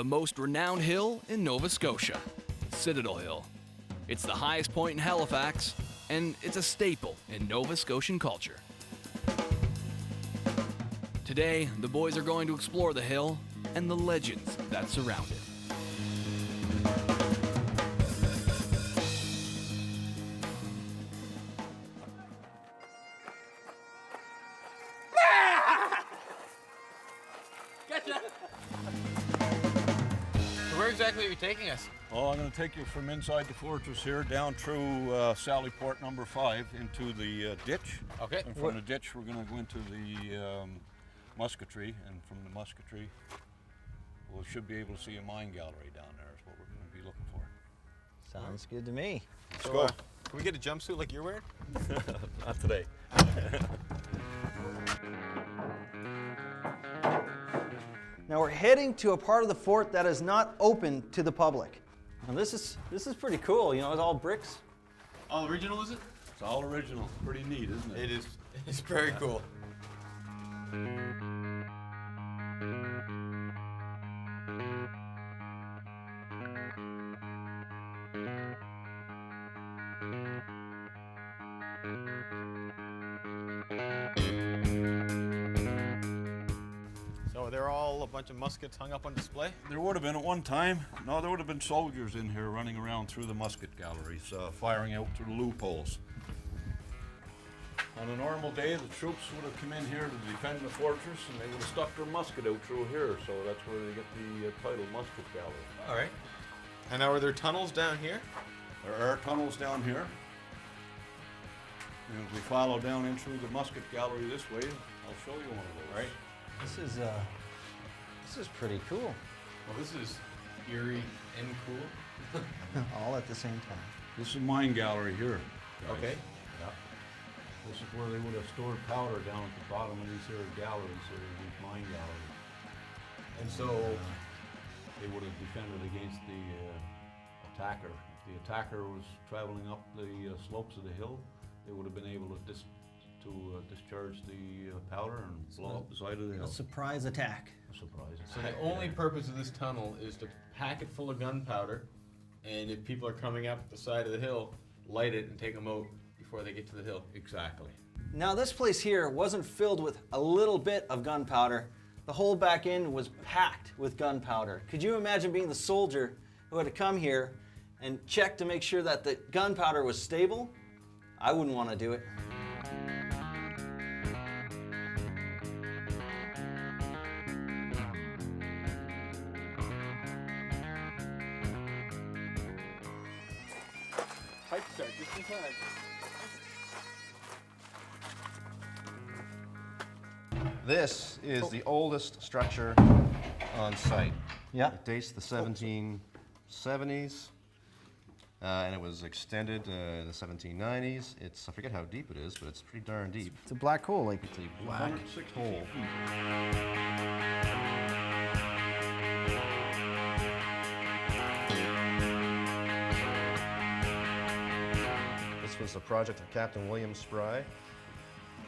the most renowned hill in Nova Scotia, Citadel Hill. It's the highest point in Halifax, and it's a staple in Nova Scotian culture. Today, the boys are going to explore the hill and the legends that surround it. Where exactly are you taking us? Oh, I'm going to take you from inside the fortress here down through Sallyport number 5 into the ditch. Okay. And from the ditch, we're going to go into the musketry, and from the musketry, we should be able to see a mine gallery down there is what we're going to be looking for. Sounds good to me. Let's go. Can we get a jumpsuit like you're wearing? Not today. Now we're heading to a part of the fort that is not open to the public. Now this is pretty cool. You know, it's all bricks. All original, is it? It's all original. Pretty neat, isn't it? It is. It's very cool. So they're all a bunch of muskets hung up on display? There would have been at one time. No, there would have been soldiers in here running around through the musket galleries, firing out through the loopholes. On a normal day, the troops would have come in here to defend the fortress, and they would have stuck their musket out through here, so that's where they get the title musket gallery. All right. And now are there tunnels down here? There are tunnels down here. And if we follow down in through the musket gallery this way, I'll show you one of those. Right. This is pretty cool. Well, this is eerie and cool. All at the same time. This is a mine gallery here. guys. Okay. Yeah. This is where they would have stored powder down at the bottom of these here galleries, or these mine galleries. And so, They would have defended against the attacker. If the attacker was traveling up the slopes of the hill, they would have been able to discharge the powder and blow up the side of the A hill. surprise attack. A surprise. so the only purpose of this tunnel is to pack it full of gunpowder, and if people are coming up the side of the hill, light it and take them out before they get to the hill. Exactly. Now this place here wasn't filled with a little bit of gunpowder. The whole back end was packed with gunpowder. Could you imagine being the soldier who had to come here and check to make sure that the gunpowder was stable? I wouldn't want to do it. Pipe start just in time. This is the oldest structure on site. Yeah. It dates to the 1770s, and it was extended in the 1790s. I forget how deep it is, but it's pretty darn deep. It's a black hole, like It's a black 160 hole. feet. This was the project of Captain William Spry,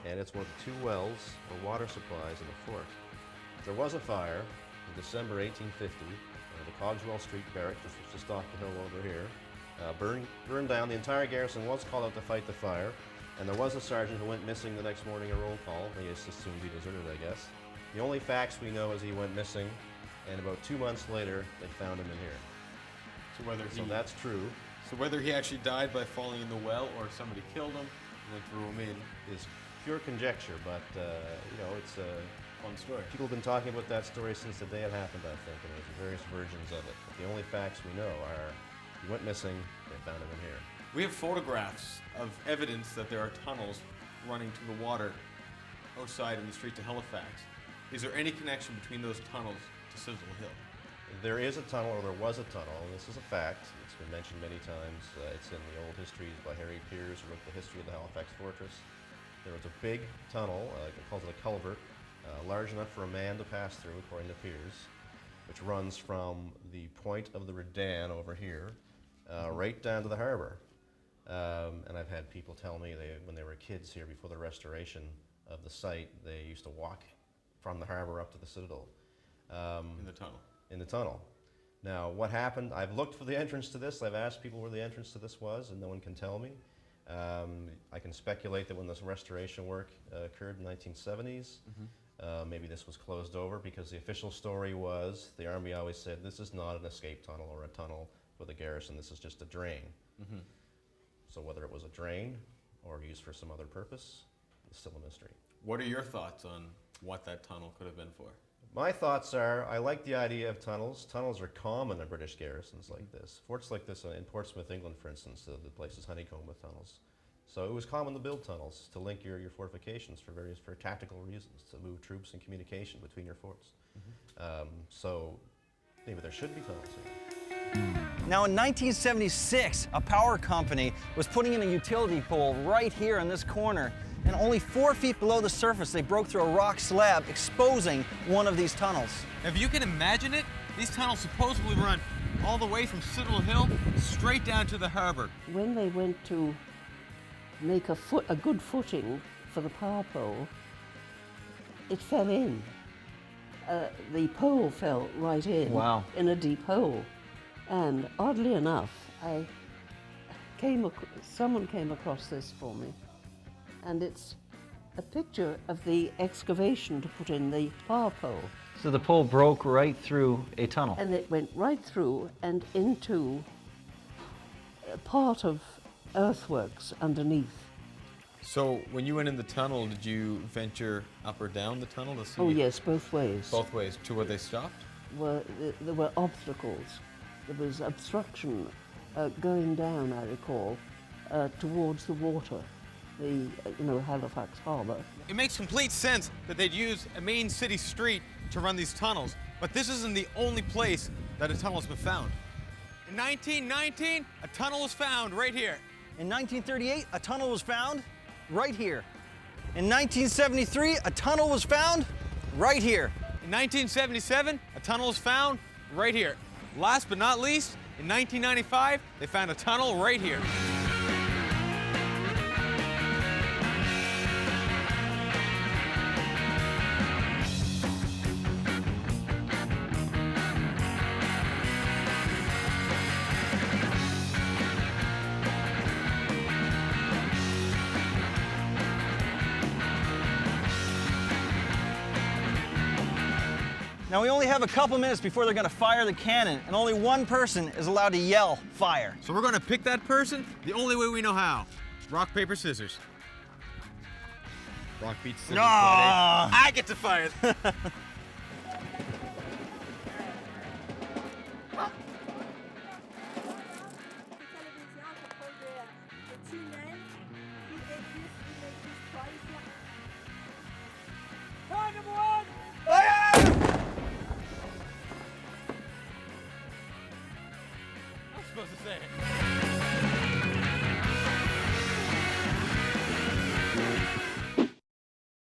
and it's one of the 2 wells or water supplies in the fort. There was a fire in December 1850. The Cogswell Street Barrack, just off the hill over here, burned down. The entire garrison was called out to fight the fire, and there was a sergeant who went missing the next morning, a roll call. He just assumed he deserted, I guess. The only facts we know is he went missing, and about 2 months later, they found him in here. So that's true. So whether he actually died by falling in the well or somebody killed him and then threw him in, Is pure conjecture, but it's fun story. people have been talking about that story since the day it happened, I think, and there's various versions of it. But the only facts we know are he went missing, they found him in here. We have photographs of evidence that there are tunnels running to the water outside in the streets of Halifax. Is there any connection between those tunnels to Citadel Hill? There is a tunnel, or there was a tunnel, and this is a fact. It's been mentioned many times. It's in the old histories by Harry Piers, who wrote the history of the Halifax Fortress. There was a big tunnel, it calls it a culvert, large enough for a man to pass through, according to Piers, which runs from the point of the Redan over here, right down to the harbor. And I've had people tell me when they were kids here before the restoration of the site, they used to walk from the harbor up to the Citadel. In the tunnel. In the tunnel. Now, what happened, I've looked for the entrance to this, I've asked people where the entrance to this was, and no one can tell me. I can speculate that when this restoration work occurred in the 1970s, maybe this was closed over, because the official story was, the Army always said, this is not an escape tunnel or a tunnel for the garrison, this is just a drain. So whether it was a drain or used for some other purpose is still a mystery. What are your thoughts on what that tunnel could have been for? My thoughts are, I like the idea of tunnels. Tunnels are common in British garrisons like this. Forts like this in Portsmouth, England, for instance, the place is honeycombed with tunnels. So it was common to build tunnels to link your fortifications for tactical reasons, to move troops and communication between your forts. So maybe there should be tunnels here. Now in 1976, a power company was putting in a utility pole right here in this corner, and only 4 feet below the surface, they broke through a rock slab, exposing one of these tunnels. If you can imagine it, these tunnels supposedly run all the way from Citadel Hill straight down to the harbor. When they went to make a good footing for the power pole, it fell in. The pole fell right in, Wow. in a deep hole. And oddly enough, someone came across this for me, and it's a picture of the excavation to put in the power pole. So the pole broke right through a tunnel. And it went right through and into a part of earthworks underneath. So when you went in the tunnel, did you venture up or down the tunnel to see? Oh yes, both ways. Both ways. To where they stopped? There were obstacles. There was obstruction going down, I recall, towards the water, the Halifax Harbour. It makes complete sense that they'd use a main city street to run these tunnels, but this isn't the only place that a tunnel has been found. In 1919, a tunnel was found right here. In 1938, a tunnel was found right here. In 1973, a tunnel was found right here. In 1977, a tunnel was found right here. Last but not least, in 1995, they found a tunnel right here. Now we only have a couple minutes before they're going to fire the cannon, and only one person is allowed to yell, fire. So we're gonna pick that person the only way we know how. Rock, paper, scissors. Rock beats scissors, buddy. I get to fire. I'm supposed to say it.